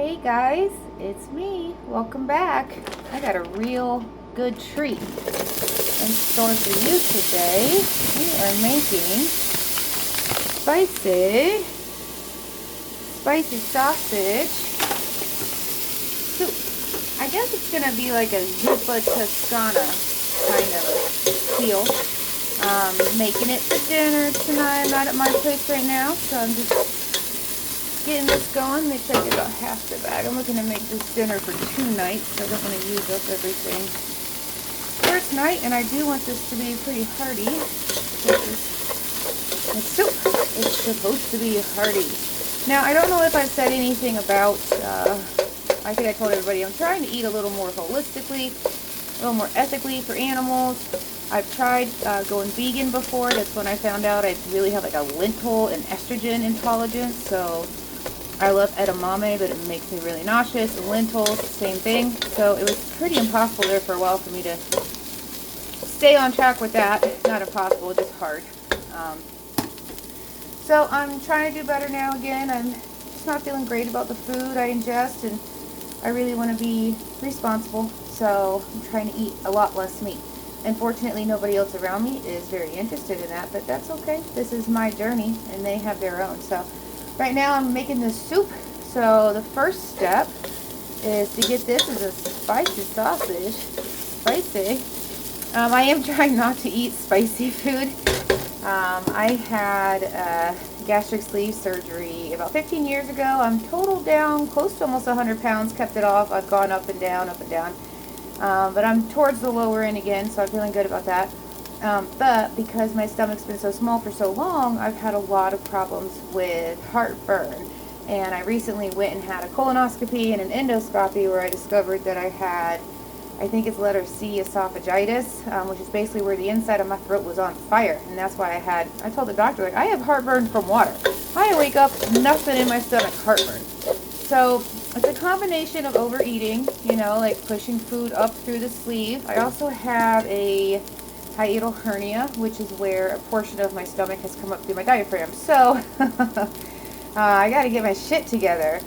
Hey guys, it's me. Welcome back. I got a real good treat in store for you today. We are making spicy sausage soup. I guess it's gonna be like a zuppa toscana kind of feel. Making it for dinner tonight. I'm not at my place right now, so I'm just getting this going. Let me take about half the bag. I'm looking to make this dinner for 2 nights, so I don't want to use up everything for tonight. And I do want this to be pretty hearty. It's soup. It's supposed to be hearty. Now, I don't know if I've said anything about, I think I told everybody I'm trying to eat a little more holistically, a little more ethically for animals. I've tried going vegan before. That's when I found out I really have like a lentil and estrogen intolerance. So I love edamame, but it makes me really nauseous. And lentils, same thing. So it was pretty impossible there for a while for me to stay on track with that. Not impossible, just hard. So I'm trying to do better now again. I'm just not feeling great about the food I ingest, and I really want to be responsible. So I'm trying to eat a lot less meat. Unfortunately, nobody else around me is very interested in that, but that's okay. This is my journey, and they have their own. So right now I'm making this soup. So the first step is to get this as a spicy sausage. Spicy. I am trying not to eat spicy food. I had gastric sleeve surgery about 15 years ago. I'm total down, close to almost 100 pounds, kept it off. I've gone up and down, up and down. But I'm towards the lower end again, so I'm feeling good about that. But because my stomach's been so small for so long, I've had a lot of problems with heartburn. And I recently went and had a colonoscopy and an endoscopy where I discovered that I had, I think it's letter C, esophagitis, which is basically where the inside of my throat was on fire. And that's why I told the doctor, like, I have heartburn from water. I wake up, nothing in my stomach, heartburn. So it's a combination of overeating, like pushing food up through the sleeve. I also have a hiatal hernia, which is where a portion of my stomach has come up through my diaphragm. So I got to get my shit together.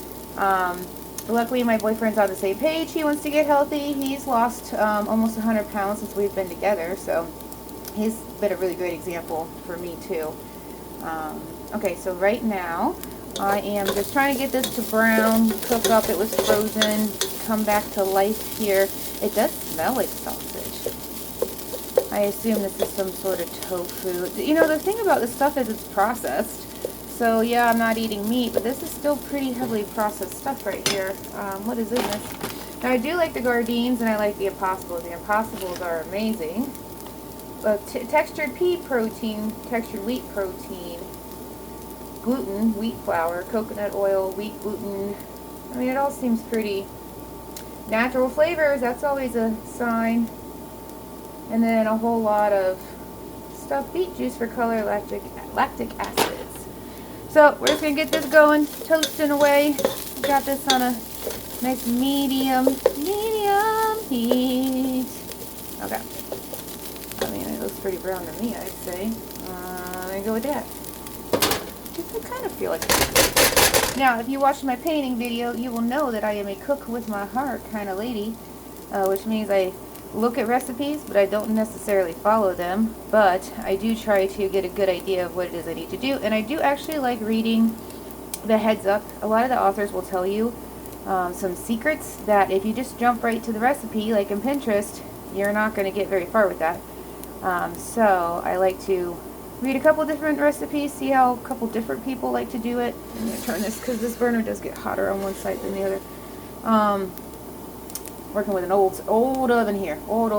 Luckily, my boyfriend's on the same page. He wants to get healthy. He's lost almost 100 pounds since we've been together. So he's been a really great example for me, too. Okay, so right now, I am just trying to get this to brown, cook up. It was frozen, come back to life here. It does smell like sausage. I assume this is some sort of tofu. The thing about this stuff is it's processed. So yeah, I'm not eating meat, but this is still pretty heavily processed stuff right here. What is in this? Now, I do like the Gardeins and I like the Impossibles. The Impossibles are amazing. Textured pea protein, textured wheat protein, gluten, wheat flour, coconut oil, wheat gluten. I mean, it all seems pretty natural flavors. That's always a sign. And then a whole lot of stuff. Beet juice for color, lactic acids. So we're just going to get this going, toasting away. Got this on a nice medium heat. Okay. I mean, it looks pretty brown to me, I'd say. I'm going to go with that. I kind of feel like that. Now, if you watch my painting video, you will know that I am a cook with my heart kind of lady, which means I look at recipes, but I don't necessarily follow them. But I do try to get a good idea of what it is I need to do, and I do actually like reading the heads up. A lot of the authors will tell you some secrets that if you just jump right to the recipe, like in Pinterest, you're not going to get very far with that. So I like to read a couple different recipes, see how a couple different people like to do it. I'm going to turn this because this burner does get hotter on one side than the other. Working with an old oven here. Old.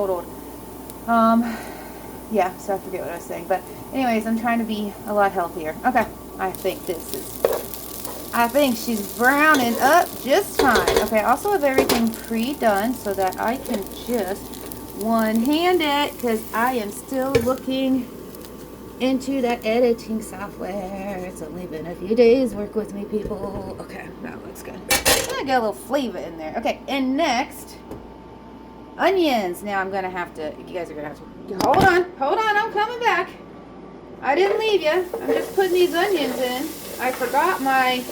Yeah, so I forget what I was saying. But anyways, I'm trying to be a lot healthier. Okay, I think she's browning up just fine. Okay, I also have everything pre-done so that I can just one-hand it because I am still looking into that editing software. It's only been a few days. Work with me, people. Okay, that looks good. I got a little flavor in there. Okay, and next, onions. Now I'm gonna have to. You guys are gonna have to. Hold on. I'm coming back. I didn't leave you. I'm just putting these onions in. I forgot my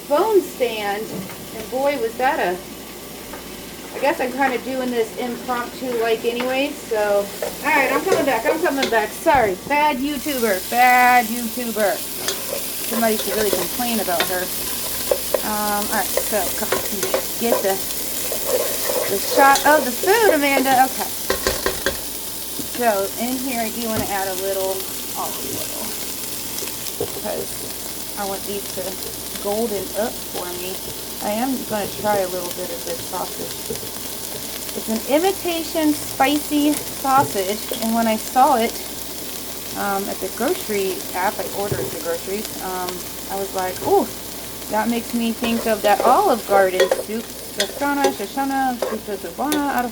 phone stand, and boy, was that I guess I'm kind of doing this impromptu like anyway, so, alright, I'm coming back, sorry, bad YouTuber, somebody should really complain about her. Alright, so, get the shot of the food, Amanda, okay. So, in here I do want to add a little olive oil, because I want these to golden up for me. I am going to try a little bit of this sausage. It's an imitation spicy sausage, and when I saw it at the grocery app, I ordered the groceries, I was like, ooh, that makes me think of that Olive Garden soup, Shoshana,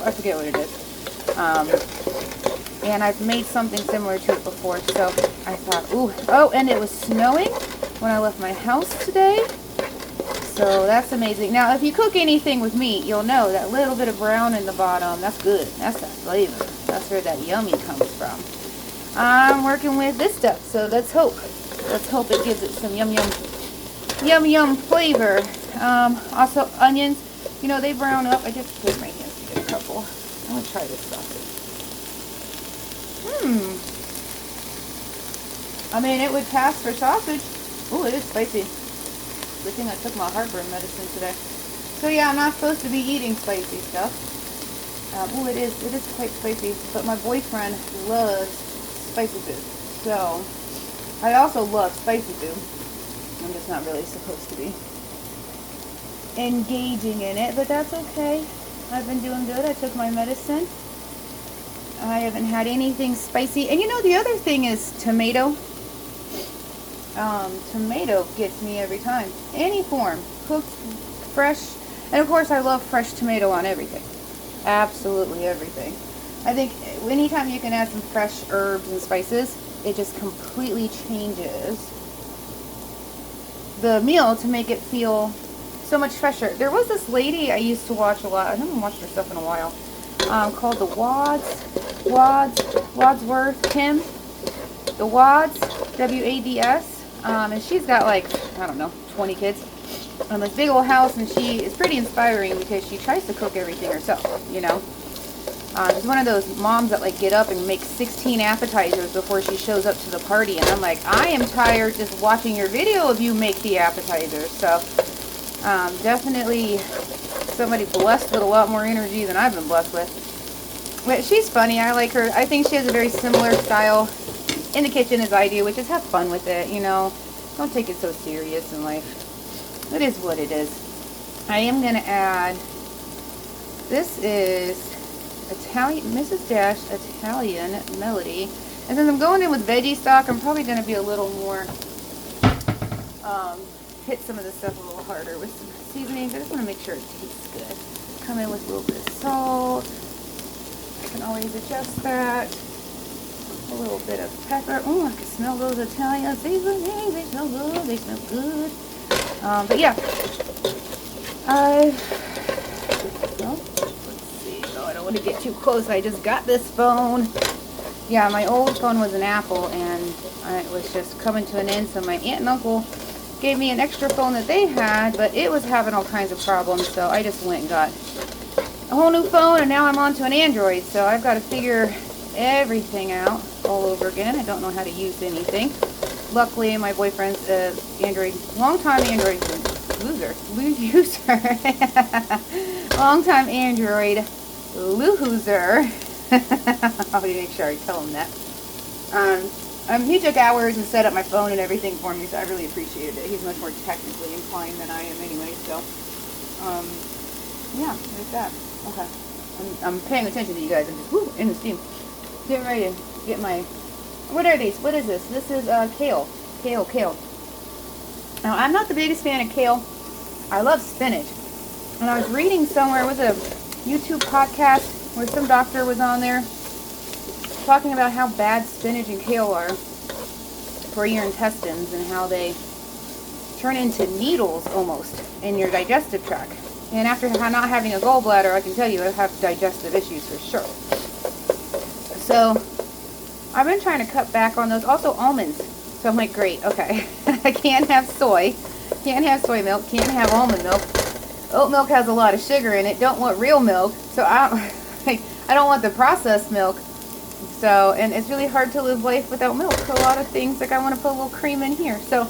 I forget what it is. And I've made something similar to it before, so I thought, ooh, oh, and it was snowing when I left my house today. So that's amazing. Now, if you cook anything with meat, you'll know that little bit of brown in the bottom, that's good. That's that flavor. That's where that yummy comes from. I'm working with this stuff, so let's hope. Let's hope it gives it some yum flavor. Also, onions, you know, they brown up. I just put my hands to get a couple. I'm going to try this sausage. I mean, it would pass for sausage. Ooh, it is spicy. Good thing I took my heartburn medicine today. So yeah, I'm not supposed to be eating spicy stuff. Ooh, it is quite spicy. But my boyfriend loves spicy food. So, I also love spicy food. I'm just not really supposed to be engaging in it, but that's okay. I've been doing good. I took my medicine. I haven't had anything spicy. And you know, the other thing is tomato. Tomato gets me every time. Any form. Cooked, fresh. And of course, I love fresh tomato on everything. Absolutely everything. I think anytime you can add some fresh herbs and spices, it just completely changes the meal to make it feel so much fresher. There was this lady I used to watch a lot. I haven't watched her stuff in a while. Called the Wadsworth Kim. The Wads, W-A-D-S. And she's got like, I don't know, 20 kids. On this big old house, and she is pretty inspiring because she tries to cook everything herself, you know. She's one of those moms that like get up and make 16 appetizers before she shows up to the party, and I'm like, I am tired just watching your video of you make the appetizers. So definitely somebody blessed with a lot more energy than I've been blessed with. But she's funny. I like her. I think she has a very similar style in the kitchen as I do, which is have fun with it, you know. Don't take it so serious in life. It is what it is. I am going to add, this is Italian, Mrs. Dash Italian Melody. And since I'm going in with veggie stock, I'm probably going to be a little more, hit some of this stuff a little harder with some seasonings. I just want to make sure it tastes good. Come in with a little bit of salt. I can always adjust that. A little bit of pepper. Oh, I can smell those Italian seasonings. They smell good. They smell good. But yeah, well, let's see. Oh, I don't want to get too close. I just got this phone. Yeah, my old phone was an Apple, and it was just coming to an end. So my aunt and uncle gave me an extra phone that they had, but it was having all kinds of problems. So I just went and got a whole new phone, and now I'm on to an Android. So I've got to figure everything out all over again. I don't know how to use anything. Luckily, my boyfriend's longtime Android user. Longtime Android loser. I'll make sure I tell him that. He took hours and set up my phone and everything for me, so I really appreciated it. He's much more technically inclined than I am anyway, so, yeah, there's that. Okay. I'm paying attention to you guys. I'm just, in the steam. Getting ready to get my, what are these? What is this? This is kale. Kale. Now, I'm not the biggest fan of kale. I love spinach. And I was reading somewhere, it was a YouTube podcast where some doctor was on there talking about how bad spinach and kale are for your intestines and how they turn into needles almost in your digestive tract. And after not having a gallbladder, I can tell you I have digestive issues for sure. So I've been trying to cut back on those. Also almonds. So I'm like, great, okay. I can't have soy. Can't have soy milk. Can't have almond milk. Oat milk has a lot of sugar in it. Don't want real milk. So I don't want the processed milk. So, and it's really hard to live life without milk. A lot of things, like I want to put a little cream in here. So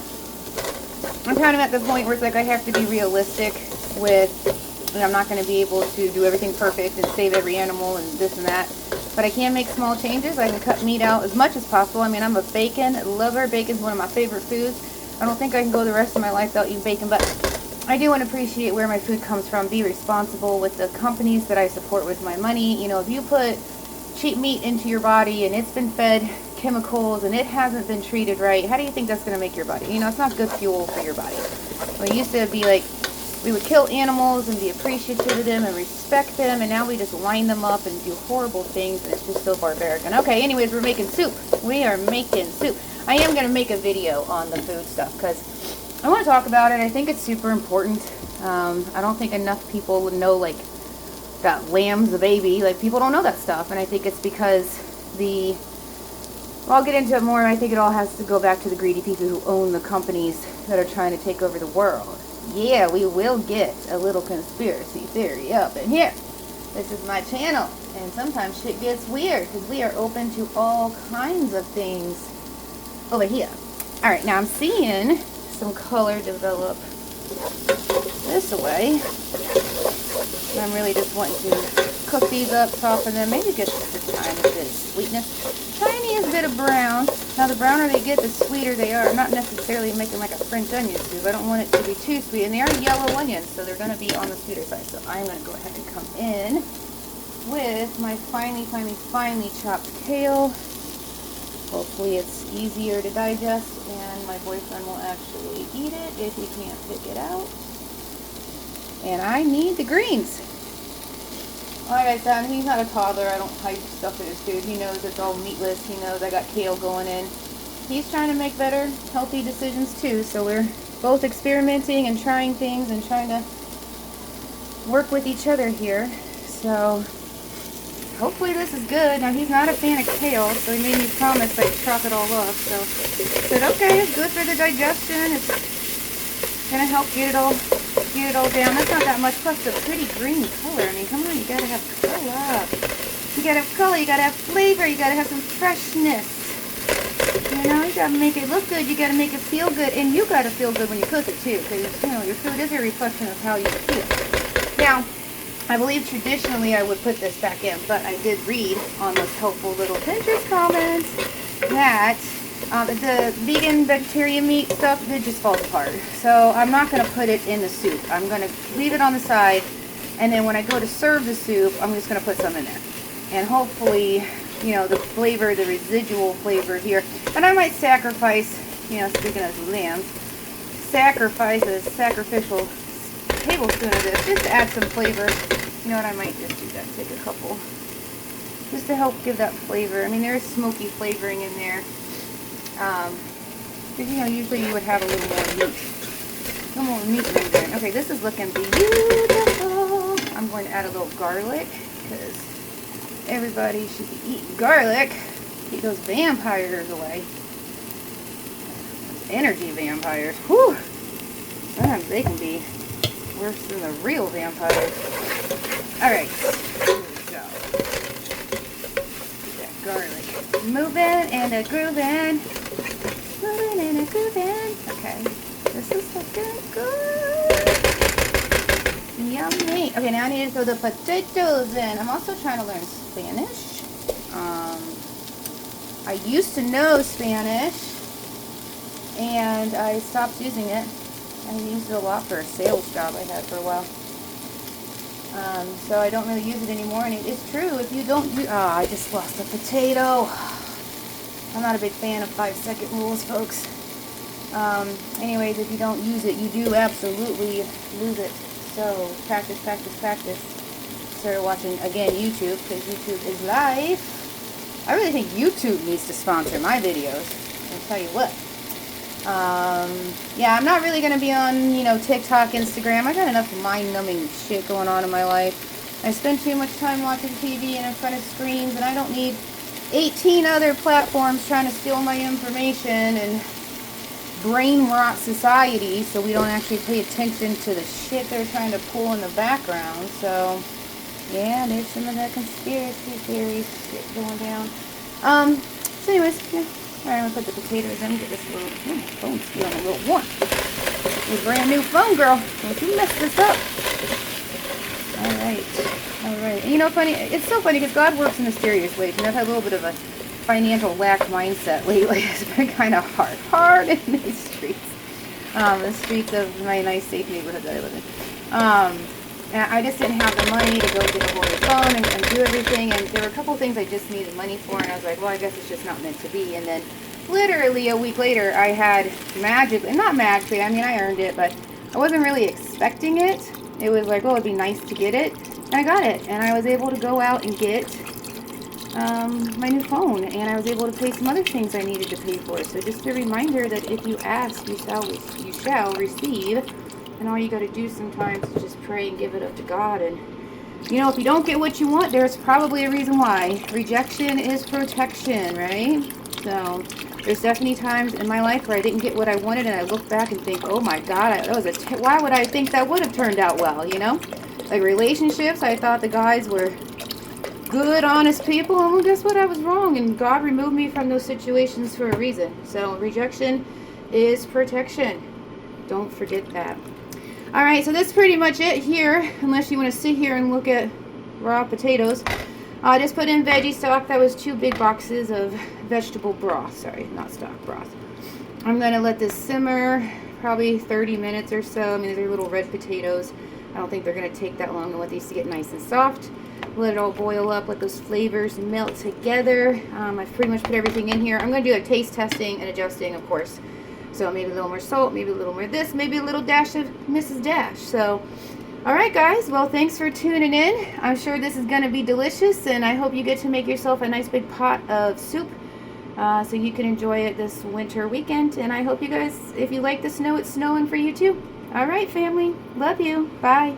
I'm kind of at the point where it's like I have to be realistic with, and I'm not going to be able to do everything perfect and save every animal and this and that. But I can make small changes. I can cut meat out as much as possible. I mean, I'm a bacon lover. Bacon's one of my favorite foods. I don't think I can go the rest of my life without eating bacon, but I do want to appreciate where my food comes from. Be responsible with the companies that I support with my money. You know, if you put cheap meat into your body and it's been fed chemicals and it hasn't been treated right, how do you think that's going to make your body? You know, it's not good fuel for your body. We used to be like, we would kill animals and be appreciative of them and respect them, and now we just line them up and do horrible things, and it's just so barbaric. And okay, anyways, we're making soup. We are making soup. I am going to make a video on the food stuff because I want to talk about it. I think it's super important. I don't think enough people would know, like, that lamb's a baby. Like, people don't know that stuff, and I think it's because well, I'll get into it more, and I think it all has to go back to the greedy people who own the companies that are trying to take over the world. Yeah, we will get a little conspiracy theory up in here. This is my channel, and sometimes shit gets weird because we are open to all kinds of things over here. Alright, now I'm seeing some color develop this way. I'm really just wanting to cook these up, soften them, maybe get just a tiny bit of sweetness. Tiniest bit of brown. Now the browner they get, the sweeter they are. I'm not necessarily making like a French onion soup. I don't want it to be too sweet. And they are yellow onions, so they're going to be on the sweeter side. So I'm going to go ahead and come in with my finely chopped kale. Hopefully it's easier to digest and my boyfriend will actually eat it if he can't pick it out. And I need the greens. Like I said, he's not a toddler. I don't hide stuff in his food. He knows it's all meatless. He knows I got kale going in. He's trying to make better, healthy decisions too. So we're both experimenting and trying things and trying to work with each other here. So hopefully this is good. Now he's not a fan of kale, so he made me promise I'd chop it all up. So I said, okay, it's good for the digestion. It's gonna help get it all down. That's not that much, plus the pretty green color. I mean, come on, you gotta have color. You gotta have color, you gotta have flavor, you gotta have some freshness. You know, you gotta make it look good, you gotta make it feel good, and you gotta feel good when you cook it too, because, you know, your food is a reflection of how you feel. Now, I believe traditionally I would put this back in, but I did read on those helpful little Pinterest comments that the vegan vegetarian meat stuff, it just falls apart. So I'm not going to put it in the soup. I'm going to leave it on the side, and then when I go to serve the soup, I'm just going to put some in there. And hopefully, you know, the flavor, the residual flavor here. And I might sacrifice, you know, speaking of lambs, sacrifice a sacrificial tablespoon of this just to add some flavor. You know what, I might just do that. Take a couple just to help give that flavor. I mean, there is smoky flavoring in there. Because, you know, usually you would have a little more meat in there. Okay, this is looking beautiful. I'm going to add a little garlic because everybody should be eating garlic. Keep those vampires away. Those energy vampires. Whew. Sometimes they can be worse than the real vampires. Alright, here we go. Get that garlic moving and a grooving. Moving and a grooving. Okay, this is looking good. Yummy. Okay, now I need to throw the potatoes in. I'm also trying to learn Spanish. I used to know Spanish, and I stopped using it. I used it a lot for a sales job I had for a while. So I don't really use it anymore, and it is true, if you don't use... Oh, I just lost a potato. I'm not a big fan of 5-second rules, folks. Anyways, if you don't use it, you do absolutely lose it. So, practice, practice, practice. Started watching, again, YouTube, because YouTube is life. I really think YouTube needs to sponsor my videos. I'll tell you what. Yeah, I'm not really going to be on, you know, TikTok, Instagram. I got enough mind-numbing shit going on in my life. I spend too much time watching TV and in front of screens, and I don't need 18 other platforms trying to steal my information and brain rot society, so we don't actually pay attention to the shit they're trying to pull in the background. So, yeah, there's some of that conspiracy theory shit going down. So anyways, yeah. Alright, I'm gonna put the potatoes in, get this little, oh, my phone's feeling a little warm. Your brand new phone, girl. Don't you mess this up. Alright. And you know, funny, it's so funny because God works in mysterious ways. And I've had a little bit of a financial lack mindset lately. It's been kind of hard in these streets. The streets of my nice, safe neighborhood that I live in. And I just didn't have the money to go get a whole new phone and do everything. And there were a couple of things I just needed money for. And I was like, well, I guess it's just not meant to be. And then literally a week later, I had not magically, I mean, I earned it, but I wasn't really expecting it. It was like, oh, it'd be nice to get it. And I got it. And I was able to go out and get my new phone. And I was able to pay some other things I needed to pay for. So just a reminder that if you ask, you shall receive. And all you got to do sometimes is just pray and give it up to God. And, you know, if you don't get what you want, there's probably a reason why. Rejection is protection, right? So there's definitely times in my life where I didn't get what I wanted, and I look back and think, oh my God, why would I think that would have turned out well, you know? Like relationships, I thought the guys were good, honest people, and well, guess what? I was wrong, and God removed me from those situations for a reason. So rejection is protection. Don't forget that. Alright, so that's pretty much it here, unless you want to sit here and look at raw potatoes. I just put in veggie stock. That was 2 big boxes of vegetable broth. Sorry, not stock, broth. I'm going to let this simmer probably 30 minutes or so. I mean, these are little red potatoes. I don't think they're going to take that long. I want these to get nice and soft. Let it all boil up, let those flavors melt together. I've pretty much put everything in here. I'm going to do a taste testing and adjusting, of course. So maybe a little more salt, maybe a little more this, maybe a little dash of Mrs. Dash. So, alright guys, well thanks for tuning in. I'm sure this is going to be delicious, and I hope you get to make yourself a nice big pot of soup so you can enjoy it this winter weekend. And I hope you guys, if you like the snow, it's snowing for you too. Alright family, love you, bye.